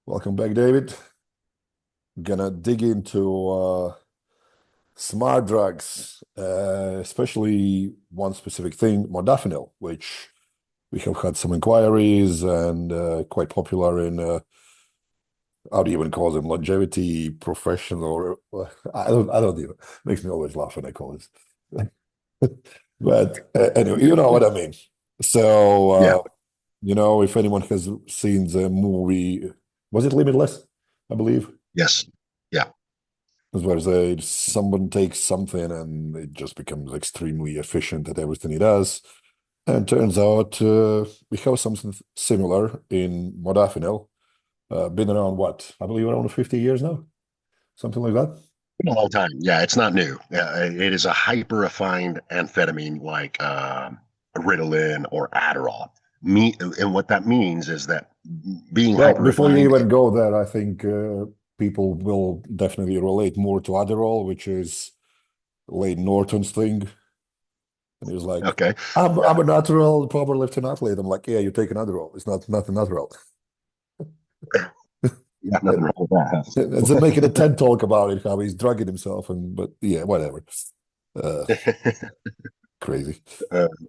Welcome back, David. Gonna dig into smart drugs, especially one specific thing, modafinil, which we have had some inquiries and quite popular in how do you even call them, longevity profession or I don't even makes me always laugh when I call this. But anyway, you know what I mean. So Yeah. if anyone has seen the movie, was it Limitless? I believe. Yes. Yeah. Where someone takes something and it just becomes extremely efficient at everything he does. And turns out we have something similar in modafinil. Been around what? I believe around 50 years now, something like that. Been a long time. Yeah, it's not new. Yeah, it is a hyper refined amphetamine like Ritalin or Adderall. And what that means is that being Well, hyper before you refined, even go there, I think people will definitely relate more to Adderall, which is Late Norton's thing. And he was like, okay. I'm a natural powerlifting athlete. I'm like, yeah, you take an Adderall. It's not nothing natural. Yeah, nothing wrong with And then making a that. TED talk about it, how he's drugging himself, but yeah, whatever. Uh, Crazy.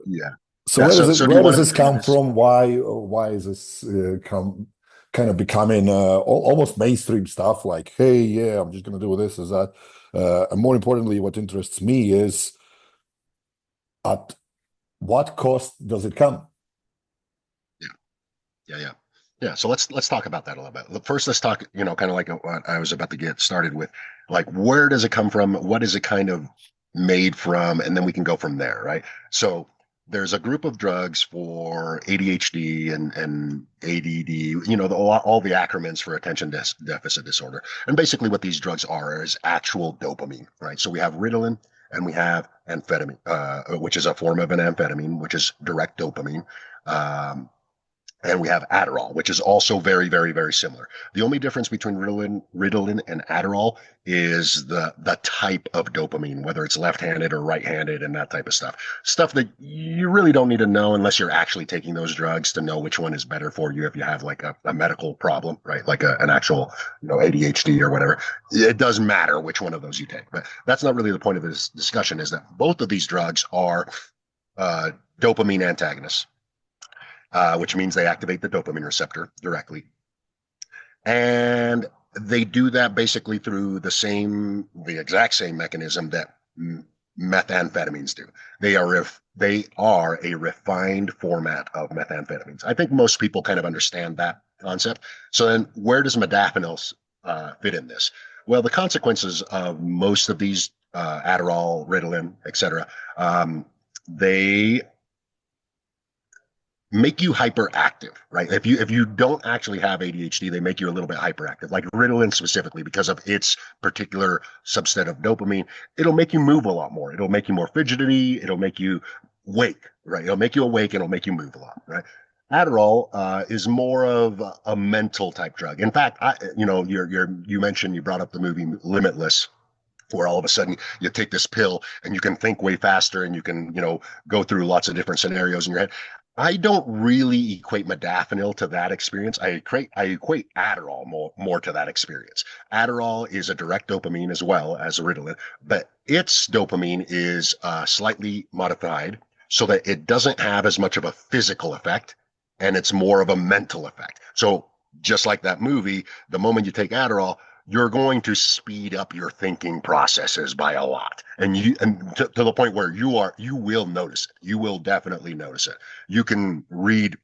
Yeah. So Yeah. where does So it so do you where does want this to do come this? from? Why is this come kind of becoming almost mainstream stuff? Like, hey, yeah, I'm just gonna do this, is that? And more importantly, what interests me is at what cost does it come? Yeah. Yeah. Yeah. Yeah. So let's talk about that a little bit. First, let's talk, kind of like what I was about to get started with. Like, where does it come from? What is it kind of made from? And then we can go from there, right? So there's a group of drugs for ADHD and ADD, all the acronyms for attention deficit disorder. And basically what these drugs are is actual dopamine, right? So we have Ritalin and we have amphetamine, which is a form of an amphetamine, which is direct dopamine. Um, and we have Adderall, which is also very, very, very similar. The only difference between Ritalin and Adderall is the type of dopamine, whether it's left-handed or right-handed, and that type of stuff. Stuff that you really don't need to know unless you're actually taking those drugs to know which one is better for you. If you have like a medical problem, right, like an actual ADHD or whatever, it doesn't matter which one of those you take. But that's not really the point of this discussion. Is that both of these drugs are uh, dopamine antagonists, which means they activate the dopamine receptor directly. And they do that basically through the exact same mechanism that methamphetamines do. They are a refined format of methamphetamines. I think most people kind of understand that concept. So then, where does modafinil fit in this? Well, the consequences of most of these Adderall, Ritalin, etc., they make you hyperactive, right? If you don't actually have ADHD, they make you a little bit hyperactive. Like Ritalin specifically, because of its particular subset of dopamine, it'll make you move a lot more. It'll make you more fidgety. It'll make you wake, right? It'll make you awake and it'll make you move a lot, right? Adderall is more of a mental type drug. In fact, you mentioned, you brought up the movie Limitless, where all of a sudden you take this pill and you can think way faster and you can, go through lots of different scenarios in your head. I don't really equate modafinil to that experience. I equate Adderall more to that experience. Adderall is a direct dopamine as well as Ritalin, but its dopamine is slightly modified so that it doesn't have as much of a physical effect and it's more of a mental effect. So just like that movie, the moment you take Adderall, you're going to speed up your thinking processes by a lot, and to the point where you will notice it. You will definitely notice it. You can read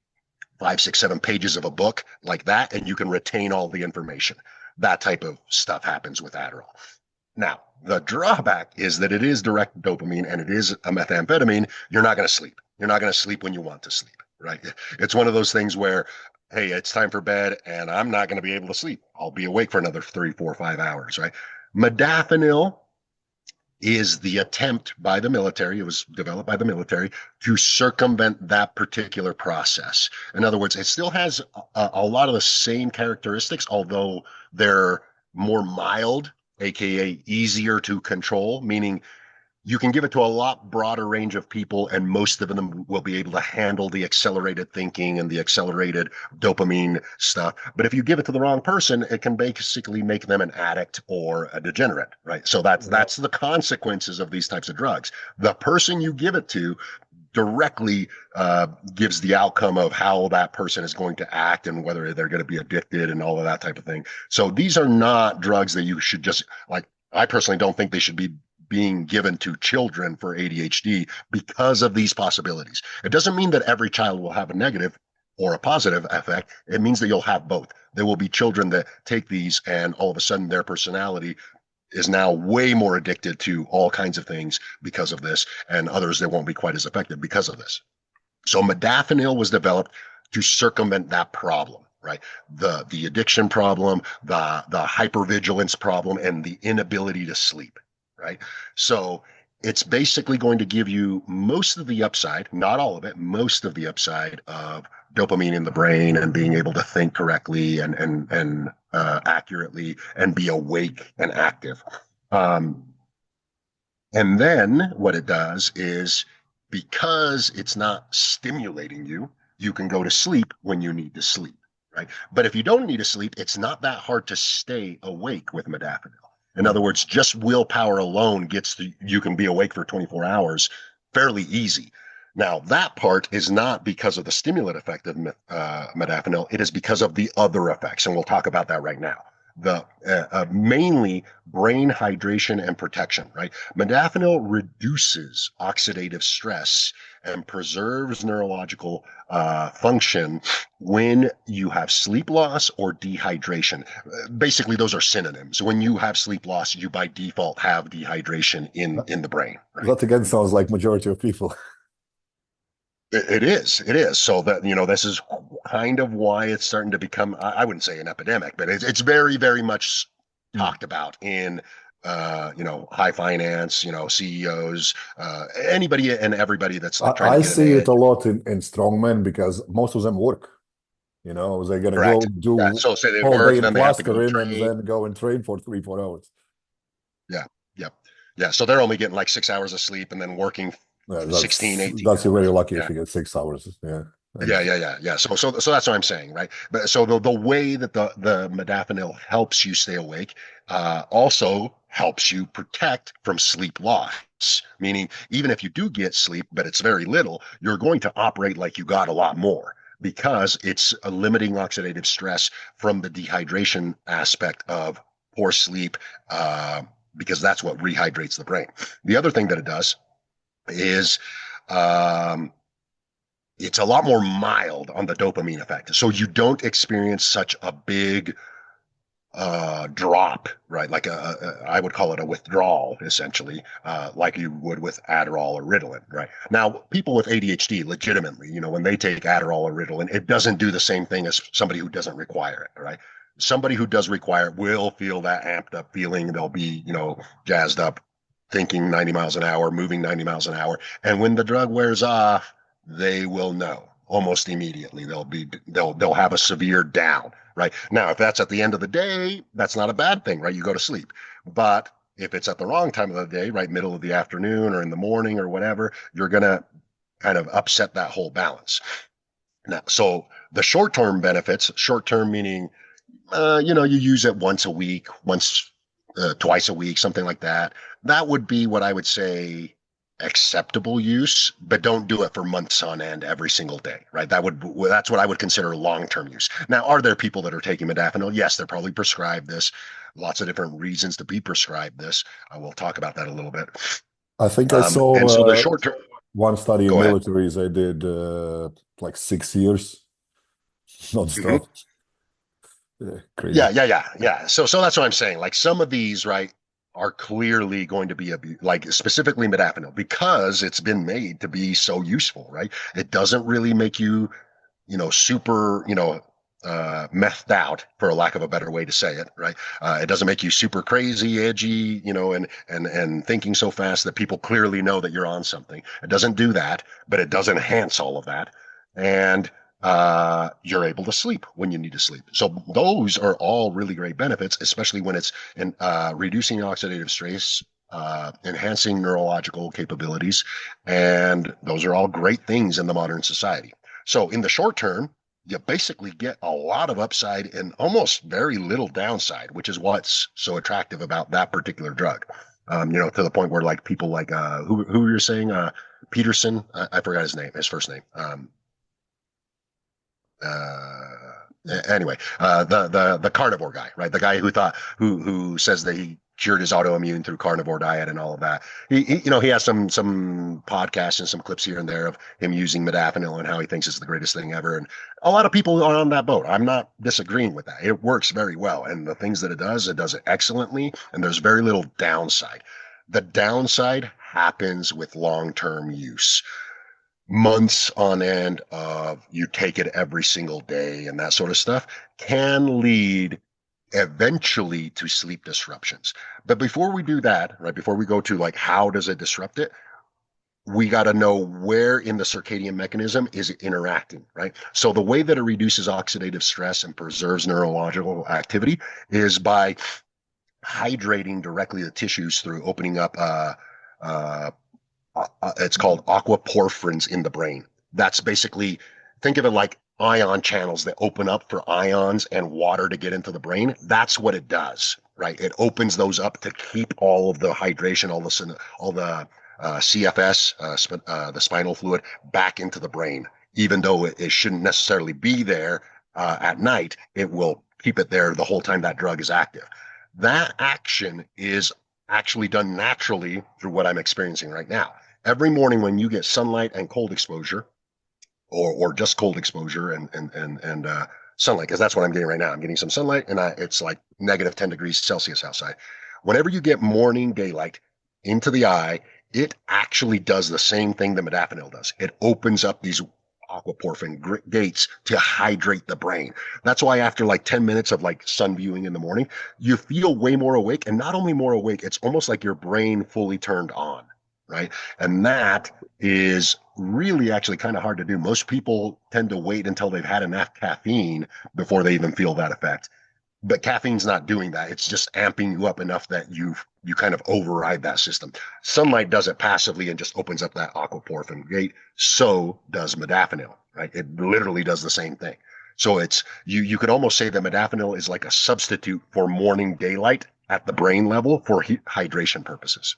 5, 6, 7 pages of a book like that and you can retain all the information. That type of stuff happens with Adderall. Now, the drawback is that it is direct dopamine and it is a methamphetamine. You're not going to sleep. You're not going to sleep when you want to sleep, right? It's one of those things where, hey, it's time for bed and I'm not going to be able to sleep. I'll be awake for another 3, 4, 5 hours, right? Modafinil is the attempt by the military, it was developed by the military, to circumvent that particular process. In other words, it still has a lot of the same characteristics, although they're more mild, aka easier to control, meaning You can give it to a lot broader range of people, and most of them will be able to handle the accelerated thinking and the accelerated dopamine stuff. But if you give it to the wrong person, it can basically make them an addict or a degenerate, right? So Yeah. that's the consequences of these types of drugs. The person you give it to directly gives the outcome of how that person is going to act and whether they're going to be addicted and all of that type of thing. So these are not drugs that you should just like. I personally don't think they should be being given to children for ADHD because of these possibilities. It doesn't mean that every child will have a negative or a positive effect. It means that you'll have both. There will be children that take these and all of a sudden their personality is now way more addicted to all kinds of things because of this, and others that won't be quite as effective because of this. So modafinil was developed to circumvent that problem, right? The addiction problem, the hypervigilance problem, and the inability to sleep, right? So it's basically going to give you most of the upside, not all of it, most of the upside of dopamine in the brain and being able to think correctly and accurately and be awake and active. Um, and then what it does is because it's not stimulating you, you can go to sleep when you need to sleep, right? But if you don't need to sleep, it's not that hard to stay awake with modafinil. In other words, just willpower alone you can be awake for 24 hours fairly easy. Now, that part is not because of the stimulant effect of modafinil. It is because of the other effects. And we'll talk about that right now. The mainly brain hydration and protection, right? Modafinil reduces oxidative stress and preserves neurological function when you have sleep loss or dehydration. Basically, those are synonyms. When you have sleep loss, you by default have dehydration in the brain, right? That again sounds like majority of people. It is. It is. So that, this is kind of why it's starting to become, I wouldn't say an epidemic, but it's very, very much Mm. talked about in, high finance, CEOs, anybody and everybody that's like trying to I get an see it a edge. lot in strongmen because most of them work. They're gonna go Correct. Yeah. do So say they all day work, in then they have to go plastering and train. then go and train for 3, 4 hours. Yeah. Yep. Yeah. So they're only getting like 6 hours of sleep and then working Yeah, 16, that's 18 that's you're very hours. lucky if Yeah. you get 6 hours. Yeah. And Yeah. So that's what I'm saying, right? But so the way that the modafinil helps you stay awake, also helps you protect from sleep loss. Meaning, even if you do get sleep, but it's very little, you're going to operate like you got a lot more because it's limiting oxidative stress from the dehydration aspect of poor sleep, because that's what rehydrates the brain. The other thing that it does is um, it's a lot more mild on the dopamine effect. So you don't experience such a big drop, right? Like I would call it a withdrawal, essentially, like you would with Adderall or Ritalin, right? Now, people with ADHD, legitimately, when they take Adderall or Ritalin, it doesn't do the same thing as somebody who doesn't require it, right? Somebody who does require it will feel that amped up feeling. They'll be, jazzed up, thinking 90 miles an hour, moving 90 miles an hour. And when the drug wears off, they will know almost immediately. They'll have a severe down, right? Now, if that's at the end of the day, that's not a bad thing, right? You go to sleep. But if it's at the wrong time of the day, right, middle of the afternoon or in the morning or whatever, you're going to kind of upset that whole balance. Now, so the short-term benefits, short-term meaning, you use it once a week, twice a week, something like that. That would be what I would say acceptable use, but don't do it for months on end every single day, right? That's what I would consider long-term use. Now, are there people that are taking modafinil? Yes, they're probably prescribed this. Lots of different reasons to be prescribed this. I will talk about that a little bit. I think I And so the saw short term, one study in go ahead. militaries. I did like 6 years Mhm. non-stop. Yeah, Yeah, crazy. yeah. So that's what I'm saying. Like some of these, right, are clearly going to be like specifically modafinil because it's been made to be so useful, right? It doesn't really make you, super, methed out, for a lack of a better way to say it, right? It doesn't make you super crazy, edgy, and thinking so fast that people clearly know that you're on something. It doesn't do that, but it does enhance all of that. And you're able to sleep when you need to sleep. So those are all really great benefits, especially when it's in reducing oxidative stress, enhancing neurological capabilities. And those are all great things in the modern society. So in the short term, you basically get a lot of upside and almost very little downside, which is what's so attractive about that particular drug. To the point where like people like who you're saying Peterson, I forgot his first name. Anyway, the carnivore guy, right? The guy who says that he cured his autoimmune through carnivore diet and all of that. He has some podcasts and some clips here and there of him using modafinil and how he thinks it's the greatest thing ever. And a lot of people are on that boat. I'm not disagreeing with that. It works very well, and the things that it does it excellently, and there's very little downside. The downside happens with long-term use, months on end of you take it every single day and that sort of stuff can lead eventually to sleep disruptions. But before we do that, right, before we go to like how does it disrupt it, we got to know where in the circadian mechanism is it interacting, right? So the way that it reduces oxidative stress and preserves neurological activity is by hydrating directly the tissues through opening up it's called aquaporphins in the brain. That's basically, think of it like ion channels that open up for ions and water to get into the brain. That's what it does, right? It opens those up to keep all of the hydration, all the CFS, the spinal fluid, back into the brain. Even though it shouldn't necessarily be there at night, it will keep it there the whole time that drug is active. That action is actually done naturally through what I'm experiencing right now. Every morning when you get sunlight and cold exposure, or just cold exposure and sunlight, because that's what I'm getting right now. I'm getting some sunlight, and it's like negative 10 degrees Celsius outside. Whenever you get morning daylight into the eye, it actually does the same thing that modafinil does. It opens up these aquaporphin gates to hydrate the brain. That's why after like 10 minutes of like sun viewing in the morning, you feel way more awake, and not only more awake, it's almost like your brain fully turned on, right? And that is really actually kind of hard to do. Most people tend to wait until they've had enough caffeine before they even feel that effect. But caffeine's not doing that. It's just amping you up enough that you kind of override that system. Sunlight does it passively and just opens up that aquaporphin gate. So does modafinil, right? It literally does the same thing. So it's you could almost say that modafinil is like a substitute for morning daylight at the brain level for hydration purposes.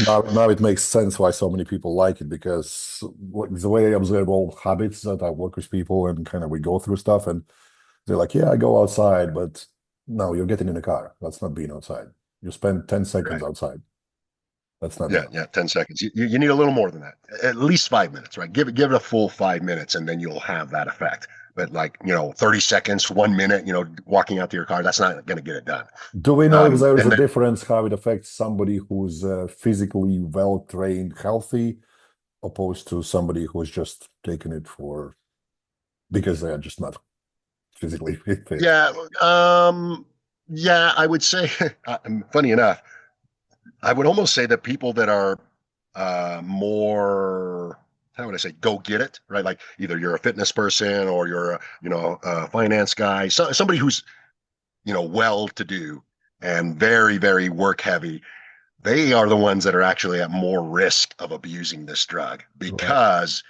Now it makes sense why so many people like it, because the way I observe all habits that I work with people and kind of we go through stuff, and they're like, yeah, I go outside, but no, you're getting in a car. That's not being outside. You spend 10 seconds Right. outside. That's not Yeah, enough. yeah, 10 seconds. You need a little more than that. At least 5 minutes, right? Give it a full 5 minutes, and then you'll have that effect. But like, 30 seconds, 1 minute, walking out to your car, that's not going to get it done. Do we know if there is And a then, difference how it affects somebody who's physically well-trained, healthy, opposed to somebody who's just taking it for because they are just not physically fit? yeah, yeah, I would say, funny enough, I would almost say that people that are more, how would I say, go get it, right? Like either you're a fitness person or you're a finance guy, somebody who's well to do and very, very work heavy. They are the ones that are actually at more risk of abusing this drug Right. because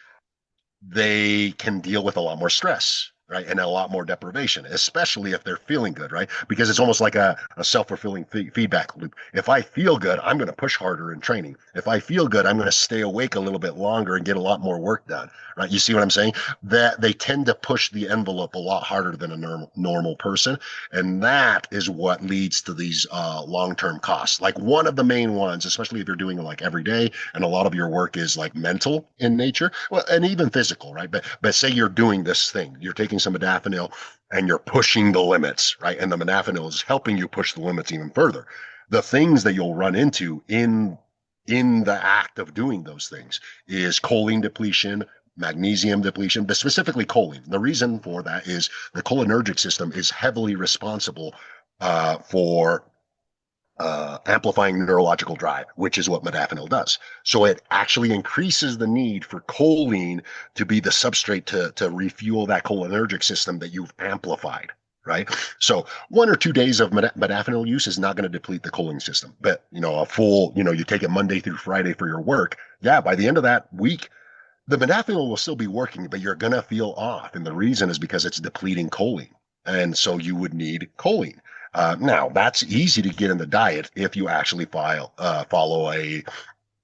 they can deal with a lot more stress, right? And a lot more deprivation, especially if they're feeling good, right? Because it's almost like a self-fulfilling feedback loop. If I feel good, I'm going to push harder in training. If I feel good, I'm going to stay awake a little bit longer and get a lot more work done, right? You see what I'm saying? That they tend to push the envelope a lot harder than a normal person. And that is what leads to these long-term costs. Like one of the main ones, especially if you're doing it like every day and a lot of your work is like mental in nature, well, and even physical, right? But say you're doing this thing, you're taking some modafinil and you're pushing the limits, right? And the modafinil is helping you push the limits even further. The things that you'll run into in the act of doing those things is choline depletion, magnesium depletion, but specifically choline. The reason for that is the cholinergic system is heavily responsible for amplifying neurological drive, which is what modafinil does. So it actually increases the need for choline to be the substrate to refuel that cholinergic system that you've amplified, right? So 1 or 2 days of modafinil use is not going to deplete the choline system. But, a full, you take it Monday through Friday for your work. Yeah, by the end of that week, the modafinil will still be working, but you're going to feel off. And the reason is because it's depleting choline. And so you would need choline. Now, that's easy to get in the diet if you actually follow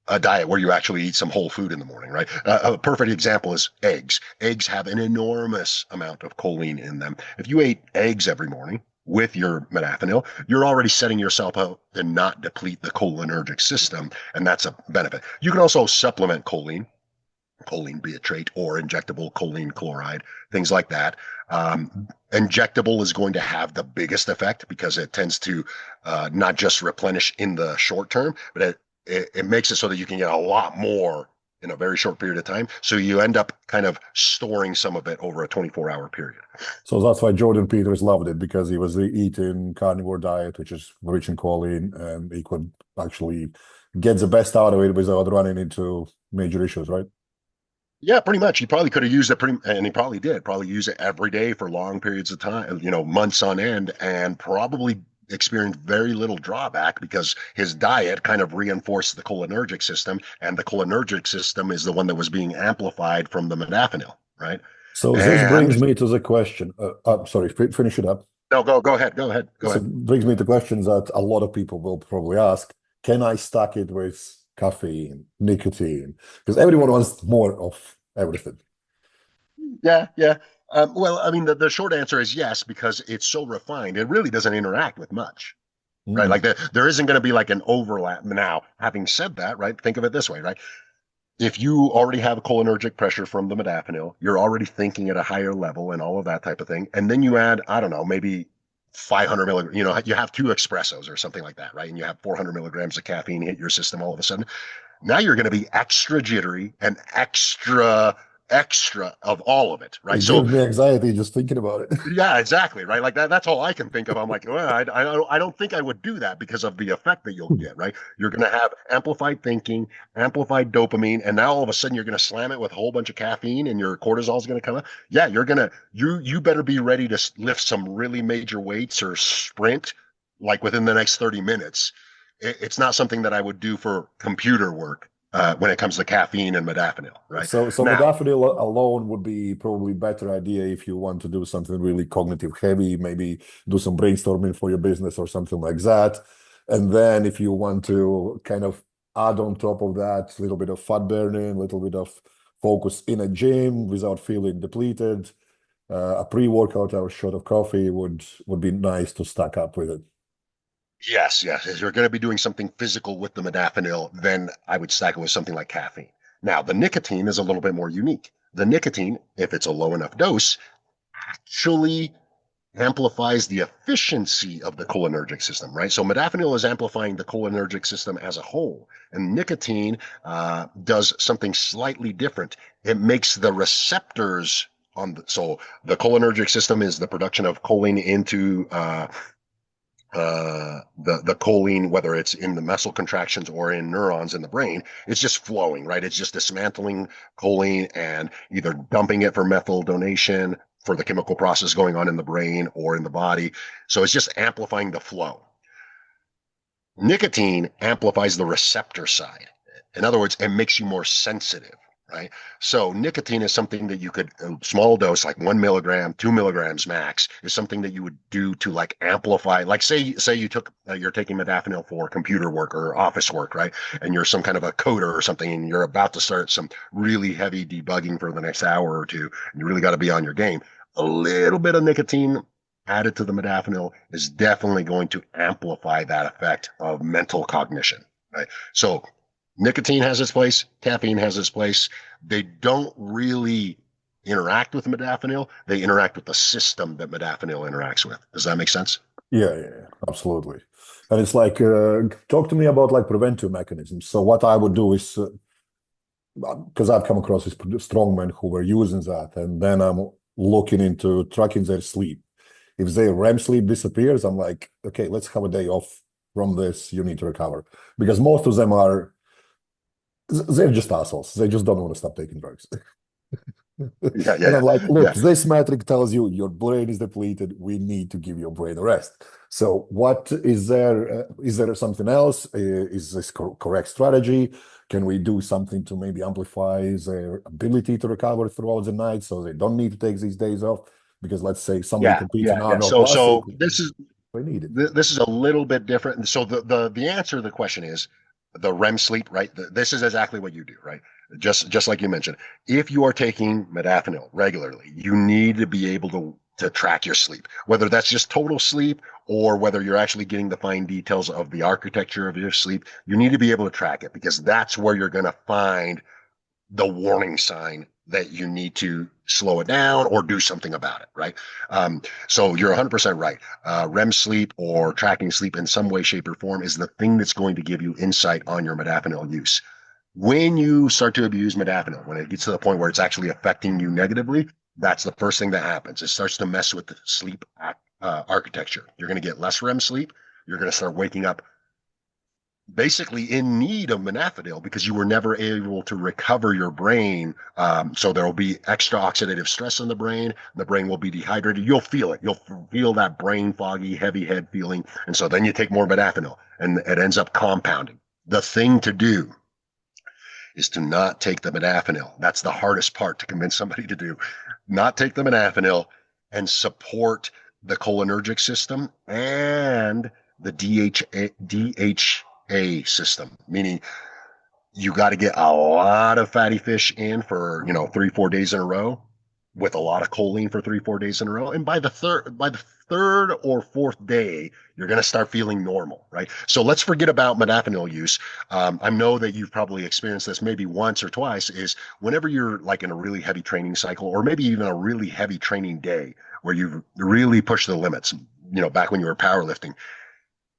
a diet where you actually eat some whole food in the morning, right? A perfect example is eggs. Eggs have an enormous amount of choline in them. If you ate eggs every morning with your modafinil, you're already setting yourself up to not deplete the cholinergic system, and that's a benefit. You can also supplement choline bitrate or injectable choline chloride, things like that. Injectable is going to have the biggest effect because it tends to not just replenish in the short term, but it makes it so that you can get a lot more in a very short period of time. So you end up kind of storing some of it over a 24-hour period. So that's why Jordan Peters loved it, because he was eating carnivore diet, which is rich in choline, and he could actually get the best out of it without running into major issues, right? Yeah, pretty much. He probably could have used it and he probably did, probably use it every day for long periods of time, months on end, and probably experienced very little drawback because his diet kind of reinforced the cholinergic system, and the cholinergic system is the one that was being amplified from the modafinil, right? So this And brings me to the question. Sorry, finish it up. no, go ahead, go So ahead. it brings me to questions that a lot of people will probably ask. Can I stack it with caffeine, nicotine? Because everyone wants more of everything. Yeah, yeah. Well, I mean, the short answer is yes, because it's so refined. It really doesn't interact with much, right? Mm. Like there isn't going to be like an overlap. Now, having said that, right, think of it this way, right? If you already have a cholinergic pressure from the modafinil, you're already thinking at a higher level and all of that type of thing. And then you add, I don't know, maybe 500 milligrams, you have two espressos or something like that, right? And you have 400 milligrams of caffeine hit your system all of a sudden. Now you're going to be extra jittery and extra of all of it, right? It So gives me anxiety just thinking about it. yeah, exactly, right? Like that's all I can think of. I'm like, well, I don't think I would do that because of the effect that you'll get, right? You're going to have amplified thinking, amplified dopamine, and now all of a sudden you're going to slam it with a whole bunch of caffeine, and your cortisol is going to come up. Yeah, you better be ready to lift some really major weights or sprint like within the next 30 minutes. It's not something that I would do for computer work when it comes to caffeine and modafinil, right? So Now, modafinil alone would be probably better idea if you want to do something really cognitive heavy, maybe do some brainstorming for your business or something like that. And then if you want to kind of add on top of that a little bit of fat burning, a little bit of focus in a gym without feeling depleted, a pre-workout or a shot of coffee would be nice to stack up with it. yes, yes. If you're going to be doing something physical with the modafinil, then I would stack it with something like caffeine. Now, the nicotine is a little bit more unique. The nicotine, if it's a low enough dose, actually amplifies the efficiency of the cholinergic system, right? So modafinil is amplifying the cholinergic system as a whole, and nicotine does something slightly different. It makes the receptors so the cholinergic system is the production of choline into the choline, whether it's in the muscle contractions or in neurons in the brain, it's just flowing, right? It's just dismantling choline and either dumping it for methyl donation for the chemical process going on in the brain or in the body. So it's just amplifying the flow. Nicotine amplifies the receptor side. In other words, it makes you more sensitive, right? So nicotine is something that you could, a small dose, like 1 milligram, 2 milligrams max, is something that you would do to like amplify. Like say you're taking modafinil for computer work or office work, right? And you're some kind of a coder or something, and you're about to start some really heavy debugging for the next hour or two, and you really got to be on your game. A little bit of nicotine added to the modafinil is definitely going to amplify that effect of mental cognition, right? So nicotine has its place, caffeine has its place. They don't really interact with modafinil. They interact with the system that modafinil interacts with. Does that make sense? Yeah, absolutely. And it's like, talk to me about like preventive mechanisms. So what I would do is, because I've come across these strongmen who were using that, and then I'm looking into tracking their sleep. If their REM sleep disappears, I'm like, okay, let's have a day off from this. You need to recover. Because most of them they're just assholes. They just don't want to stop taking drugs. Yeah, And yeah, I'm like, look, yeah, this metric tells you your brain is depleted. We need to give your brain a rest. So, what is there? Is there something else? Is this correct strategy? Can we do something to maybe amplify their ability to recover throughout the night so they don't need to take these days off? Because let's say somebody yeah, competes yeah, in yeah. Arnold So, Classic, so this is they need it. this is a little bit different. And so the answer to the question is the REM sleep, right? This is exactly what you do, right? Just like you mentioned. If you are taking modafinil regularly, you need to be able to track your sleep, whether that's just total sleep or whether you're actually getting the fine details of the architecture of your sleep. You need to be able to track it because that's where you're going to find the warning sign that you need to slow it down or do something about it, right? So you're 100% right. REM sleep or tracking sleep in some way, shape, or form is the thing that's going to give you insight on your modafinil use. When you start to abuse modafinil, when it gets to the point where it's actually affecting you negatively, that's the first thing that happens. It starts to mess with the sleep architecture. You're going to get less REM sleep. You're going to start waking up basically in need of modafinil because you were never able to recover your brain. So there will be extra oxidative stress in the brain. The brain will be dehydrated. You'll feel it. You'll feel that brain foggy, heavy head feeling. And so then you take more modafinil and it ends up compounding. The thing to do is to not take the modafinil. That's the hardest part to convince somebody to do. Not take the modafinil and support the cholinergic system and the DHA system, meaning you got to get a lot of fatty fish in for 3 4 days in a row with a lot of choline for 3 4 days in a row, and by the third or fourth day you're going to start feeling normal, right? So let's forget about modafinil use. I know that you've probably experienced this maybe once or twice, is whenever you're like in a really heavy training cycle or maybe even a really heavy training day where you've really pushed the limits, back when you were powerlifting,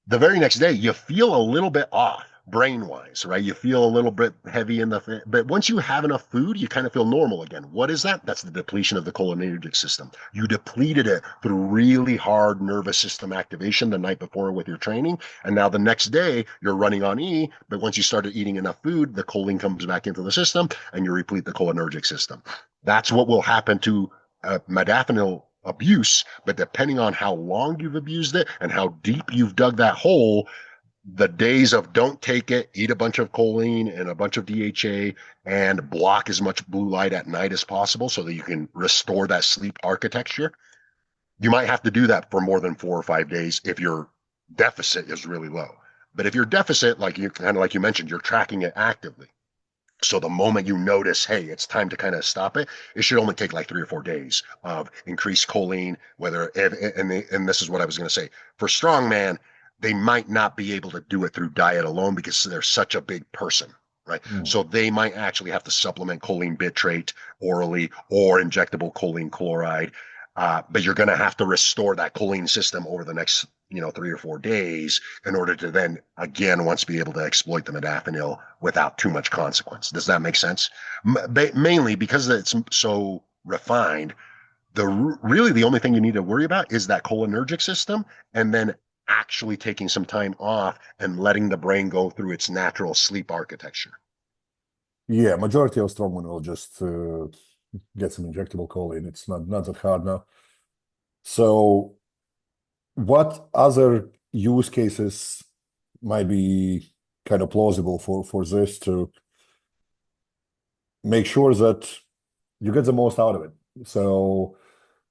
the very next day you feel a little bit off brain wise, right? You feel a little bit heavy but once you have enough food, you kind of feel normal again. What is that? That's the depletion of the cholinergic system. You depleted it through really hard nervous system activation the night before with your training. And now the next day you're running on E, but once you started eating enough food, the choline comes back into the system and you replete the cholinergic system. That's what will happen to modafinil abuse, but depending on how long you've abused it and how deep you've dug that hole, the days of don't take it, eat a bunch of choline and a bunch of DHA, and block as much blue light at night as possible so that you can restore that sleep architecture. You might have to do that for more than 4 or 5 days if your deficit is really low. But if your deficit, like you kind of like you mentioned, you're tracking it actively. So the moment you notice, hey, it's time to kind of stop it, it should only take like 3 or 4 days of increased choline. And this is what I was going to say for strongman, they might not be able to do it through diet alone because they're such a big person, right? Mm. So they might actually have to supplement choline bitrate orally or injectable choline chloride. But you're going to have to restore that choline system over the next 3 or 4 days in order to then again once be able to exploit the modafinil without too much consequence. Does that make sense? Mainly because it's so refined. Really the only thing you need to worry about is that cholinergic system, and then actually taking some time off and letting the brain go through its natural sleep architecture. Yeah, majority of strongmen will just get some injectable choline. It's not that hard now. So, what other use cases might be kind of plausible for this to make sure that you get the most out of it? So,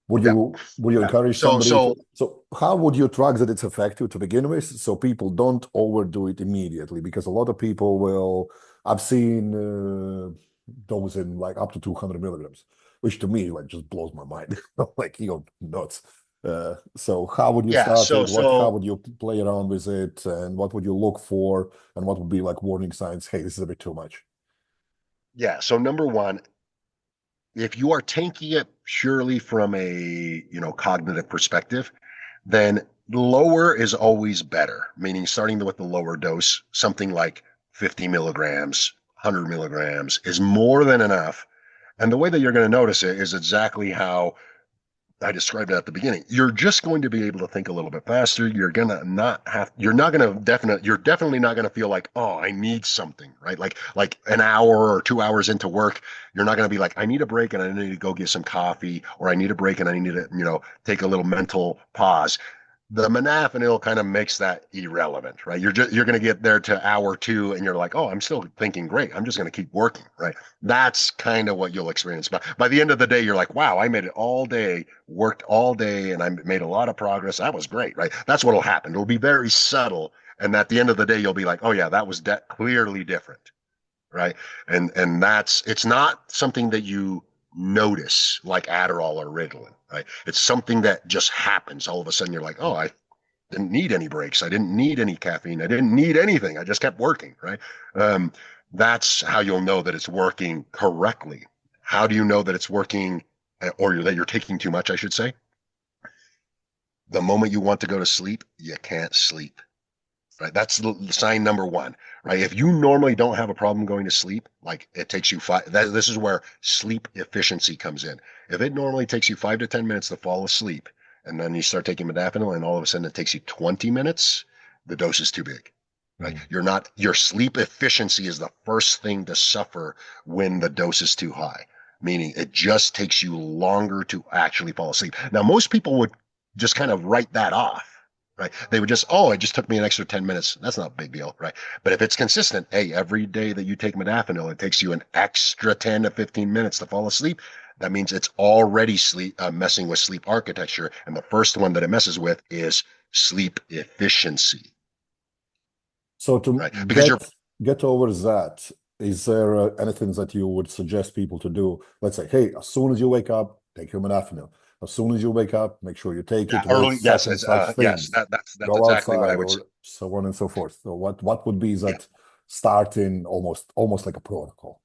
would Yeah, you yeah. encourage So somebody so to? So, how would you track that it's effective to begin with, so people don't overdo it immediately? Because a lot of people will. I've seen those in like up to 200 milligrams, which to me like just blows my mind. Like you're nuts. So how would you yeah, start so it? How so would you play around with it? And what would you look for? And what would be like warning signs? Hey, this is a bit too much. yeah, so number one, if you are taking it purely from a cognitive perspective, then lower is always better, meaning starting with the lower dose, something like 50 milligrams, 100 milligrams is more than enough. And the way that you're going to notice it is exactly how I described it at the beginning. You're just going to be able to think a little bit faster. You're not going to you're definitely not going to feel like, oh, I need something, right? Like an hour or 2 hours into work, you're not going to be like, I need a break and I need to go get some coffee, or I need a break and I need to, take a little mental pause. The modafinil kind of makes that irrelevant, right? You're going to get there to hour two and you're like, oh, I'm still thinking great. I'm just going to keep working, right? That's kind of what you'll experience. But by the end of the day, you're like, wow, I made it all day, worked all day, and I made a lot of progress. That was great, right? That's what'll happen. It'll be very subtle. And at the end of the day, you'll be like, oh yeah, that was clearly different, right? And it's not something that you notice like Adderall or Ritalin, right? It's something that just happens. All of a sudden, you're like, oh, I didn't need any breaks. I didn't need any caffeine. I didn't need anything. I just kept working, right? Um, that's how you'll know that it's working correctly. How do you know that it's working, or that you're taking too much, I should say? The moment you want to go to sleep, you can't sleep. Right? That's the sign number one, right? If you normally don't have a problem going to sleep, like it takes you this is where sleep efficiency comes in. If it normally takes you 5 to 10 minutes to fall asleep, and then you start taking modafinil, and all of a sudden it takes you 20 minutes, the dose is too big, right? Mm. Your sleep efficiency is the first thing to suffer when the dose is too high, meaning it just takes you longer to actually fall asleep. Now, most people would just kind of write that off, right? They would just, oh, it just took me an extra 10 minutes. That's not a big deal, right? But if it's consistent, hey, every day that you take modafinil, it takes you an extra 10 to 15 minutes to fall asleep. That means it's already messing with sleep architecture. And the first one that it messes with is sleep efficiency, So to right? Because you're get over that, is there anything that you would suggest people to do? Let's say, hey, as soon as you wake up, take your modafinil. As soon as you wake up, make sure you take yeah, it with early. such and such Yes, things. that's Go exactly what I outside, would say. or so on and so forth. So what would be Yeah. that starting almost like a protocol?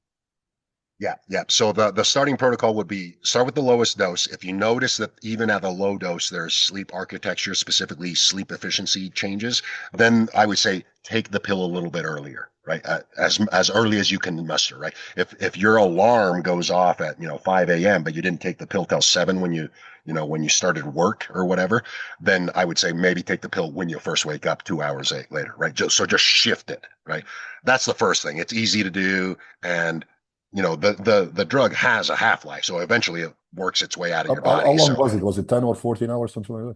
Yeah. So the starting protocol would be start with the lowest dose. If you notice that even at the low dose, there's sleep architecture, specifically sleep efficiency changes, then I would say take the pill a little bit earlier, right? As early as you can muster, right? If your alarm goes off at 5 a.m., but you didn't take the pill till 7 when you started work or whatever, then I would say maybe take the pill when you first wake up 2 hours later, right? Just shift it, right? That's the first thing. It's easy to do, and the drug has a half-life, so eventually it works its way out of your How body. long So was it? Was it 10 or 14 hours, something like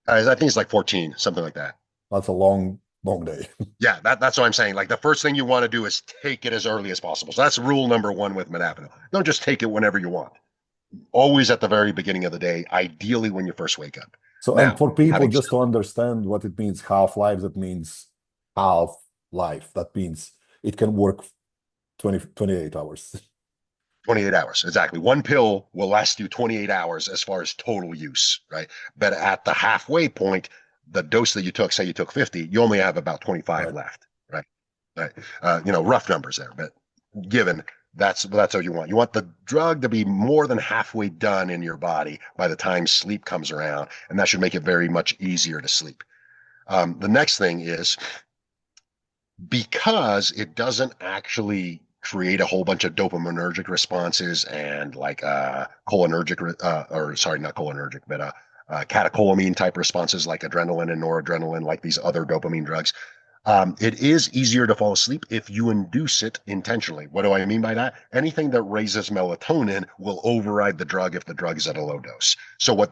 that? I think it's like 14, something like that. That's a long day. Yeah, that's what I'm saying. Like the first thing you want to do is take it as early as possible. So that's rule number one with modafinil. Don't just take it whenever you want. Always at the very beginning of the day, ideally when you first wake up. So, and Now, for people having just to understand what it means, half-life, that means half-life. That means it can work 28 hours. 28 hours, exactly. One pill will last you 28 hours as far as total use, right? But at the halfway point, the dose that you took, say you took 50, you only have about 25 Right. left, right? Right. Rough numbers there, but given that's what you want. You want the drug to be more than halfway done in your body by the time sleep comes around, and that should make it very much easier to sleep. The next thing is because it doesn't actually create a whole bunch of dopaminergic responses and like cholinergic, or sorry, not cholinergic, but catecholamine type responses like adrenaline and noradrenaline, like these other dopamine drugs. It is easier to fall asleep if you induce it intentionally. What do I mean by that? Anything that raises melatonin will override the drug if the drug is at a low dose. So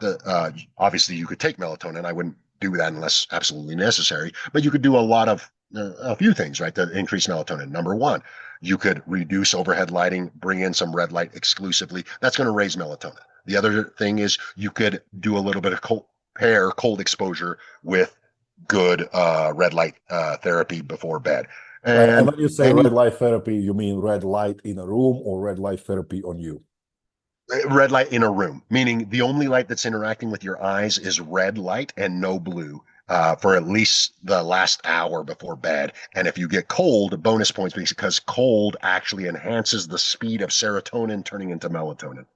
obviously you could take melatonin. I wouldn't do that unless absolutely necessary, but you could do a few things, right, to increase melatonin. Number one, you could reduce overhead lighting, bring in some red light exclusively. That's going to raise melatonin. The other thing is you could do a little bit of cold exposure with good red light therapy before bed. And And when you say any red light therapy, you mean red light in a room or red light therapy on you? red light in a room, meaning the only light that's interacting with your eyes is red light and no blue. For at least the last hour before bed. And if you get cold, bonus points because cold actually enhances the speed of serotonin turning into melatonin.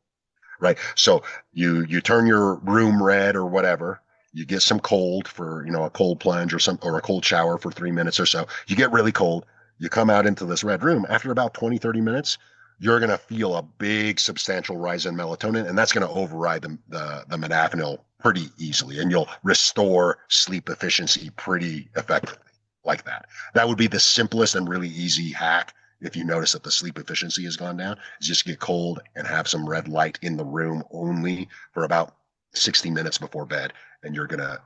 Right. So you turn your room red or whatever. You get some cold for, a cold plunge or a cold shower for 3 minutes or so. You get really cold. You come out into this red room. After about 20, 30 minutes, you're going to feel a big substantial rise in melatonin, and that's going to override the modafinil pretty easily, and you'll restore sleep efficiency pretty effectively like that. That would be the simplest and really easy hack. If you notice that the sleep efficiency has gone down, is just get cold and have some red light in the room only for about 60 minutes before bed, and you're going to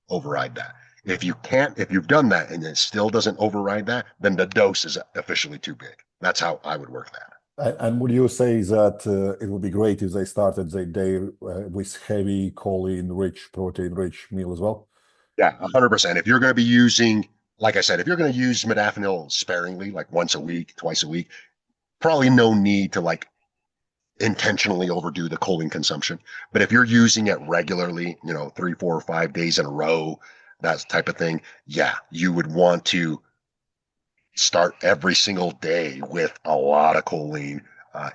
override that. If you can't, if you've done that and it still doesn't override that, then the dose is officially too big. That's how I would work that. And would you say that it would be great if they started their day with heavy choline-rich, protein-rich meal as well? Yeah, 100%. If you're going to be using, like I said, if you're going to use modafinil sparingly, like once a week, twice a week, probably no need to like intentionally overdo the choline consumption. But if you're using it regularly, 3, 4, or 5 days in a row, that type of thing, yeah, you would want to start every single day with a lot of choline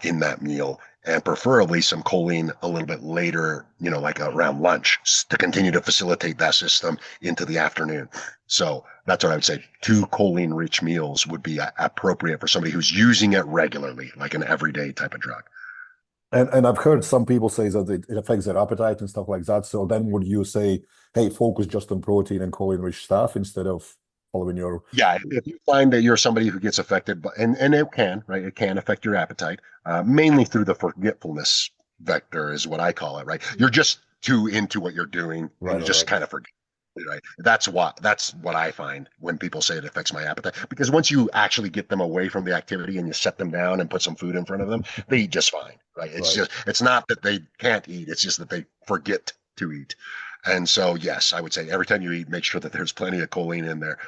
in that meal, and preferably some choline a little bit later, like around lunch, to continue to facilitate that system into the afternoon. So that's what I would say. 2 choline-rich meals would be appropriate for somebody who's using it regularly, like an everyday type of drug. And I've heard some people say that it affects their appetite and stuff like that. So then would you say, hey, focus just on protein and choline-rich stuff instead of following your... Yeah, if you find that you're somebody who gets affected, and it can, right? It can affect your appetite, mainly through the forgetfulness vector, is what I call it, right? You're just too into what you're doing, and you just kind of forget, right? That's what I find when people say it affects my appetite, because once you actually get them away from the activity and you set them down and put some food in front of them, they eat just fine, right? It's not that they can't eat, it's just that they forget to eat. And so, yes, I would say every time you eat, make sure that there's plenty of choline in there,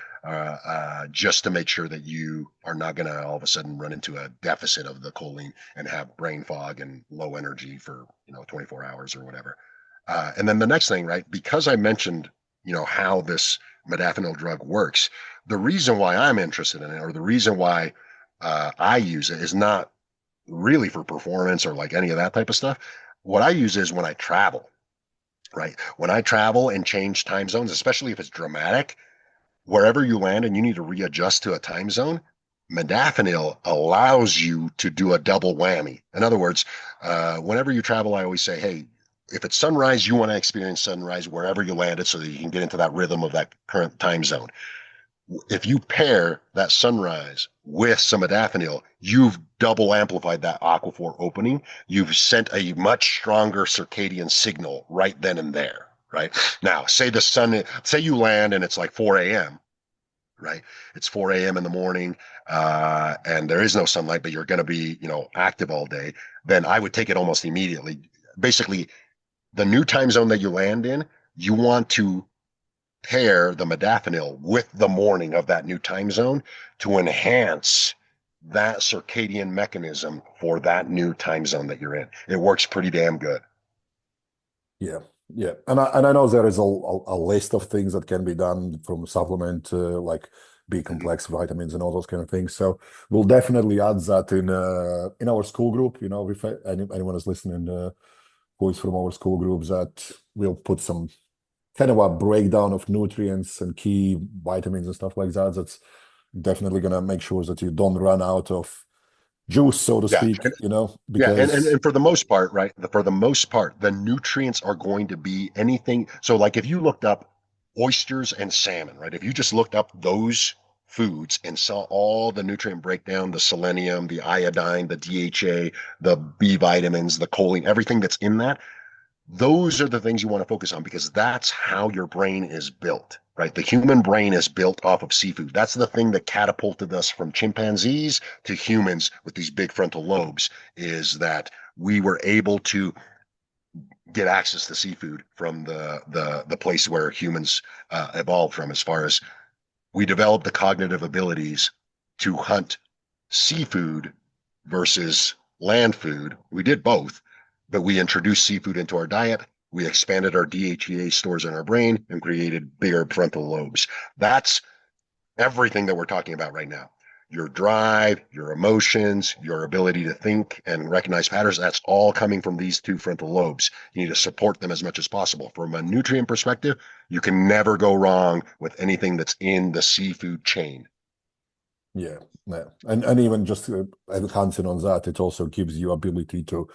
just to make sure that you are not going to all of a sudden run into a deficit of the choline and have brain fog and low energy for 24 hours or whatever. And then the next thing, right? Because I mentioned how this modafinil drug works, the reason why I'm interested in it, or the reason why I use it, is not really for performance or like any of that type of stuff. What I use is when I travel. Right. When I travel and change time zones, especially if it's dramatic, wherever you land and you need to readjust to a time zone, modafinil allows you to do a double whammy. In other words, whenever you travel, I always say, hey, if it's sunrise, you want to experience sunrise wherever you landed so that you can get into that rhythm of that current time zone. If you pair that sunrise with some modafinil, you've double amplified that aquifer opening. You've sent a much stronger circadian signal right then and there, right? Now, say you land and it's like 4 a.m., right? It's 4 a.m. in the morning, and there is no sunlight, but you're going to be, active all day. Then I would take it almost immediately. Basically, the new time zone that you land in, you want to pair the modafinil with the morning of that new time zone to enhance that circadian mechanism for that new time zone that you're in. It works pretty damn good. Yeah, yeah. And I know there is a list of things that can be done from supplement, like B complex vitamins and all those kind of things. So we'll definitely add that in our Skool group. If anyone is listening who is from our Skool group, that we'll put some kind of a breakdown of nutrients and key vitamins and stuff like that. That's definitely gonna make sure that you don't run out of juice, so to Yeah. speak, Yeah, and, and because and for the most part, right? For the most part, the nutrients are going to be anything. So, like if you looked up oysters and salmon, right? If you just looked up those foods and saw all the nutrient breakdown, the selenium, the iodine, the DHA, the B vitamins, the choline, everything that's in that, those are the things you want to focus on, because that's how your brain is built, right? The human brain is built off of seafood. That's the thing that catapulted us from chimpanzees to humans with these big frontal lobes, is that we were able to get access to seafood from the place where humans evolved from, as far as we developed the cognitive abilities to hunt seafood versus land food. We did both, but we introduced seafood into our diet. We expanded our DHEA stores in our brain and created bigger frontal lobes. That's everything that we're talking about right now. Your drive, your emotions, your ability to think and recognize patterns, that's all coming from these two frontal lobes. You need to support them as much as possible. From a nutrient perspective, you can never go wrong with anything that's in the seafood chain. Yeah, yeah. And even just enhancing on that, it also gives you ability to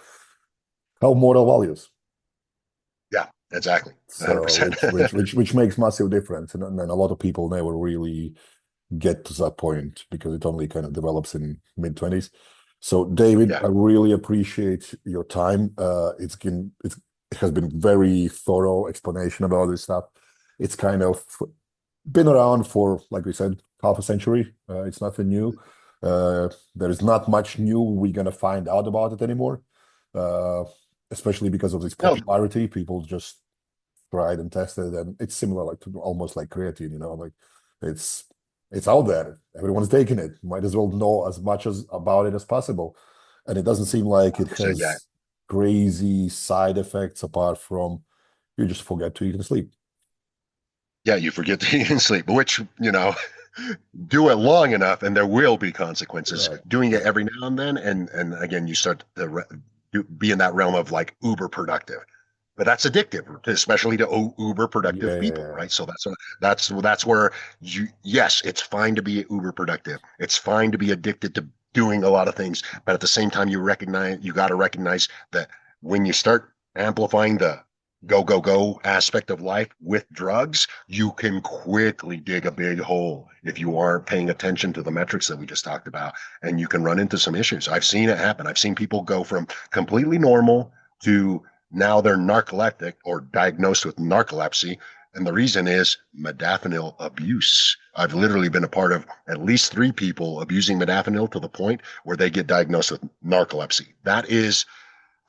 have moral values. Yeah, exactly. So 100%. which makes massive difference. And a lot of people never really get to that point because it only kind of develops in mid-20s. So David, Yeah. I really appreciate your time. It has been very thorough explanation about this stuff. It's kind of been around for, like we said, half a century. It's nothing new. There is not much new we're gonna find out about it anymore, uh, especially because of this No, popularity. People just tried and tested, and it's similar, like to almost like creatine. Like it's it's out there. Everyone's taking it. Might as well know as much as about it as possible. And it doesn't seem like it 100%. Yeah. has crazy side effects apart from you just forget to eat and sleep. Yeah, you forget to eat and sleep, which, do it long enough and there will be consequences. Right. Doing it Yeah. every now and then, and again, you start to be in that realm of like uber productive. But that's addictive, especially to uber productive people, Yeah. right? So that's where yes, it's fine to be uber productive. It's fine to be addicted to doing a lot of things, but at the same time, you got to recognize that when you start amplifying the go go go aspect of life with drugs, you can quickly dig a big hole if you aren't paying attention to the metrics that we just talked about, and you can run into some issues. I've seen it happen. I've seen people go from completely normal to now they're narcoleptic or diagnosed with narcolepsy. And the reason is modafinil abuse. I've literally been a part of at least 3 people abusing modafinil to the point where they get diagnosed with narcolepsy. That is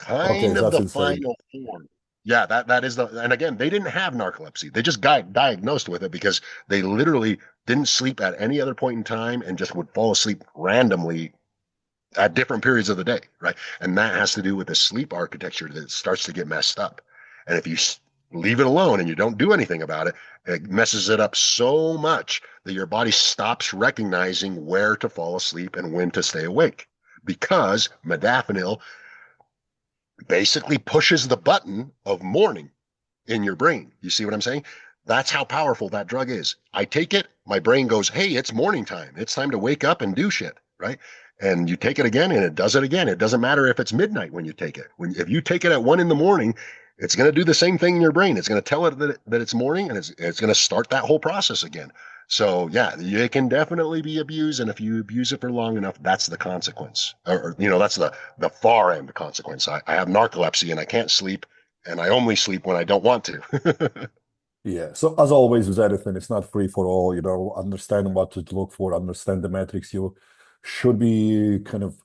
Okay, kind of that's the insane. final form. Yeah, that is and again, they didn't have narcolepsy. They just got diagnosed with it because they literally didn't sleep at any other point in time and just would fall asleep randomly at different periods of the day, right? And that has to do with the sleep architecture that starts to get messed up. And if you leave it alone and you don't do anything about it, it messes it up so much that your body stops recognizing where to fall asleep and when to stay awake. Because modafinil basically pushes the button of morning in your brain. You see what I'm saying? That's how powerful that drug is. I take it, my brain goes, hey, it's morning time. It's time to wake up and do shit, right? And you take it again and it does it again. It doesn't matter if it's midnight when you take it. If you take it at 1 in the morning, it's going to do the same thing in your brain. It's going to tell it that it's morning, and it's going to start that whole process again. So yeah, it can definitely be abused. And if you abuse it for long enough, that's the consequence. That's the far end consequence. I have narcolepsy and I can't sleep, and I only sleep when I don't want to. Yeah. So as always with anything, it's not free for all, understand what to look for, understand the metrics. You should be kind of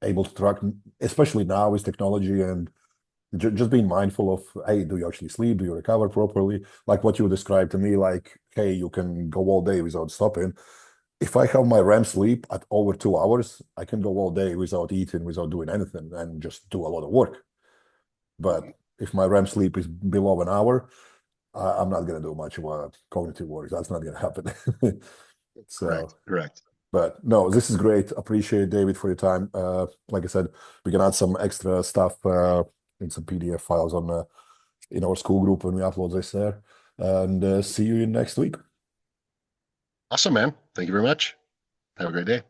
able to track, especially now with technology and just being mindful of, hey, do you actually sleep? Do you recover properly? Like what you described to me, like, hey, you can go all day without stopping. If I have my REM sleep at over 2 hours, I can go all day without eating, without doing anything, and just do a lot of work. But if my REM sleep is below an hour, I'm not going to do much of a cognitive work. That's not going to happen. Correct. So, Correct. but no, this is great. Appreciate David for your time. Like I said, we can add some extra stuff in some PDF files on in our Skool group when we upload this there. And see you next week. Awesome, man. Thank you very much. Have a great day.